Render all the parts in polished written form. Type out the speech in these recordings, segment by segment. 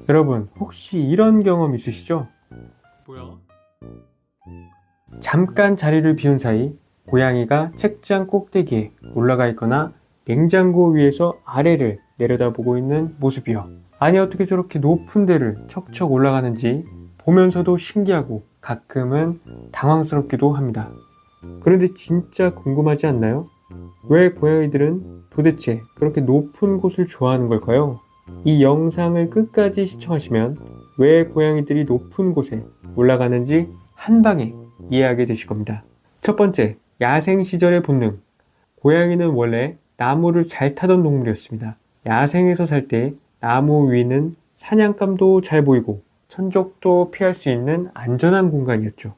여러분, 혹시 이런 경험 있으시죠? 뭐야? 잠깐 자리를 비운 사이 고양이가 책장 꼭대기에 올라가 있거나 냉장고 위에서 아래를 내려다보고 있는 모습이요. 아니, 어떻게 저렇게 높은 데를 척척 올라가는지 보면서도 신기하고 가끔은 당황스럽기도 합니다. 그런데 진짜 궁금하지 않나요? 왜 고양이들은 도대체 그렇게 높은 곳을 좋아하는 걸까요? 이 영상을 끝까지 시청하시면 왜 고양이들이 높은 곳에 올라가는지 한 방에 이해하게 되실 겁니다. 첫 번째, 야생 시절의 본능. 고양이는 원래 나무를 잘 타던 동물이었습니다. 야생에서 살 때 나무 위는 사냥감도 잘 보이고 천적도 피할 수 있는 안전한 공간이었죠.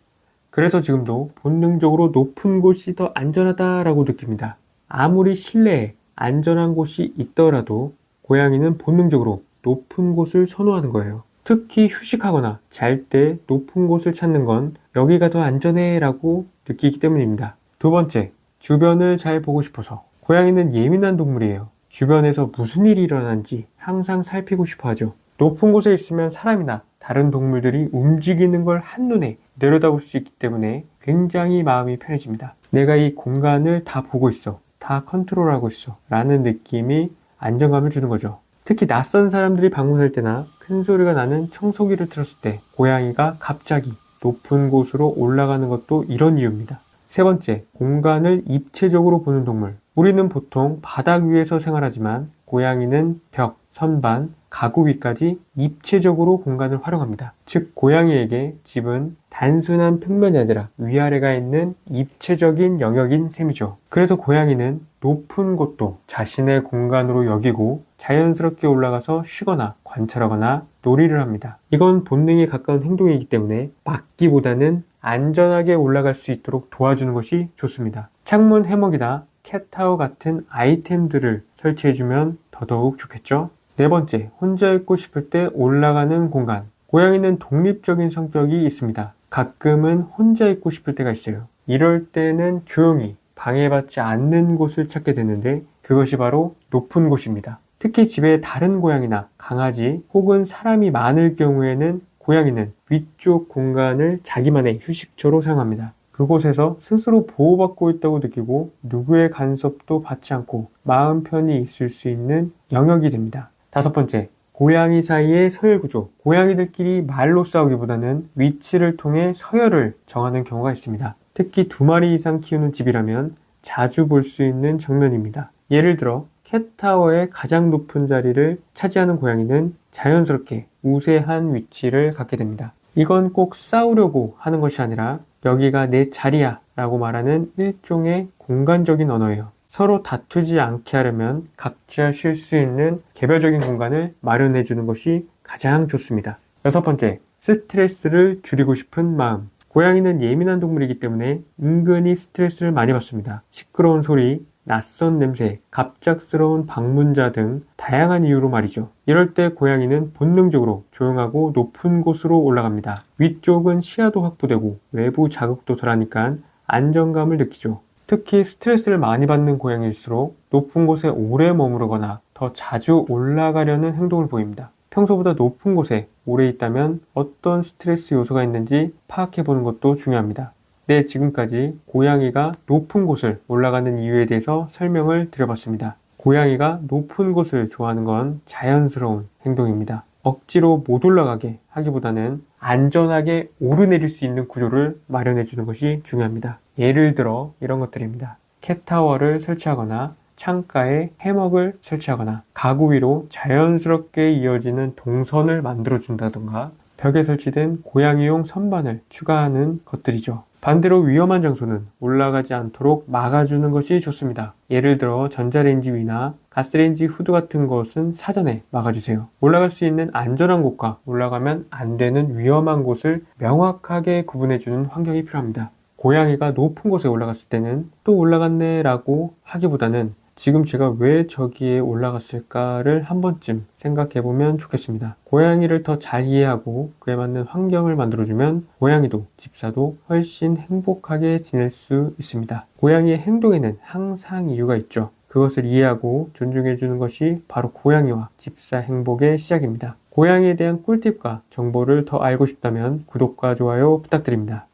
그래서 지금도 본능적으로 높은 곳이 더 안전하다라고 느낍니다. 아무리 실내에 안전한 곳이 있더라도 고양이는 본능적으로 높은 곳을 선호하는 거예요. 특히 휴식하거나 잘 때 높은 곳을 찾는 건 여기가 더 안전해 라고 느끼기 때문입니다. 두 번째, 주변을 잘 보고 싶어서. 고양이는 예민한 동물이에요. 주변에서 무슨 일이 일어나는지 항상 살피고 싶어 하죠. 높은 곳에 있으면 사람이나 다른 동물들이 움직이는 걸 한눈에 내려다볼 수 있기 때문에 굉장히 마음이 편해집니다. 내가 이 공간을 다 보고 있어. 다 컨트롤하고 있어. 라는 느낌이 안정감을 주는 거죠. 특히 낯선 사람들이 방문할 때나 큰 소리가 나는 청소기를 틀었을 때 고양이가 갑자기 높은 곳으로 올라가는 것도 이런 이유입니다. 세 번째, 공간을 입체적으로 보는 동물. 우리는 보통 바닥 위에서 생활하지만 고양이는 벽, 선반, 가구 위까지 입체적으로 공간을 활용합니다. 즉, 고양이에게 집은 단순한 평면이 아니라 위아래가 있는 입체적인 영역인 셈이죠. 그래서 고양이는 높은 곳도 자신의 공간으로 여기고 자연스럽게 올라가서 쉬거나 관찰하거나 놀이를 합니다. 이건 본능에 가까운 행동이기 때문에 막기보다는 안전하게 올라갈 수 있도록 도와주는 것이 좋습니다. 창문 해먹이나 캣타워 같은 아이템들을 설치해주면 더더욱 좋겠죠? 네 번째, 혼자 있고 싶을 때 올라가는 공간. 고양이는 독립적인 성격이 있습니다. 가끔은 혼자 있고 싶을 때가 있어요. 이럴 때는 조용히 방해받지 않는 곳을 찾게 되는데 그것이 바로 높은 곳입니다. 특히 집에 다른 고양이나 강아지 혹은 사람이 많을 경우에는 고양이는 위쪽 공간을 자기만의 휴식처로 사용합니다. 그곳에서 스스로 보호받고 있다고 느끼고 누구의 간섭도 받지 않고 마음 편히 있을 수 있는 영역이 됩니다. 다섯 번째, 고양이 사이의 서열 구조. 고양이들끼리 말로 싸우기보다는 위치를 통해 서열을 정하는 경우가 있습니다. 특히 두 마리 이상 키우는 집이라면 자주 볼 수 있는 장면입니다. 예를 들어 캣타워의 가장 높은 자리를 차지하는 고양이는 자연스럽게 우세한 위치를 갖게 됩니다. 이건 꼭 싸우려고 하는 것이 아니라 여기가 내 자리야 라고 말하는 일종의 공간적인 언어예요. 서로 다투지 않게 하려면 각자 쉴 수 있는 개별적인 공간을 마련해 주는 것이 가장 좋습니다. 여섯 번째, 스트레스를 줄이고 싶은 마음. 고양이는 예민한 동물이기 때문에 은근히 스트레스를 많이 받습니다. 시끄러운 소리, 낯선 냄새, 갑작스러운 방문자 등 다양한 이유로 말이죠. 이럴 때 고양이는 본능적으로 조용하고 높은 곳으로 올라갑니다. 위쪽은 시야도 확보되고 외부 자극도 덜하니까 안정감을 느끼죠. 특히 스트레스를 많이 받는 고양이일수록 높은 곳에 오래 머무르거나 더 자주 올라가려는 행동을 보입니다. 평소보다 높은 곳에 오래 있다면 어떤 스트레스 요소가 있는지 파악해 보는 것도 중요합니다. 네, 지금까지 고양이가 높은 곳을 올라가는 이유에 대해서 설명을 드려봤습니다. 고양이가 높은 곳을 좋아하는 건 자연스러운 행동입니다. 억지로 못 올라가게 하기보다는 안전하게 오르내릴 수 있는 구조를 마련해 주는 것이 중요합니다. 예를 들어 이런 것들입니다. 캣타워를 설치하거나 창가에 해먹을 설치하거나 가구 위로 자연스럽게 이어지는 동선을 만들어 준다던가 벽에 설치된 고양이용 선반을 추가하는 것들이죠. 반대로 위험한 장소는 올라가지 않도록 막아주는 것이 좋습니다. 예를 들어 전자레인지 위나 가스레인지 후드 같은 것은 사전에 막아주세요. 올라갈 수 있는 안전한 곳과 올라가면 안 되는 위험한 곳을 명확하게 구분해주는 환경이 필요합니다. 고양이가 높은 곳에 올라갔을 때는 또 올라갔네 라고 하기보다는 지금 제가 왜 저기에 올라갔을까를 한 번쯤 생각해 보면 좋겠습니다. 고양이를 더 잘 이해하고 그에 맞는 환경을 만들어주면 고양이도 집사도 훨씬 행복하게 지낼 수 있습니다. 고양이의 행동에는 항상 이유가 있죠. 그것을 이해하고 존중해주는 것이 바로 고양이와 집사 행복의 시작입니다. 고양이에 대한 꿀팁과 정보를 더 알고 싶다면 구독과 좋아요 부탁드립니다.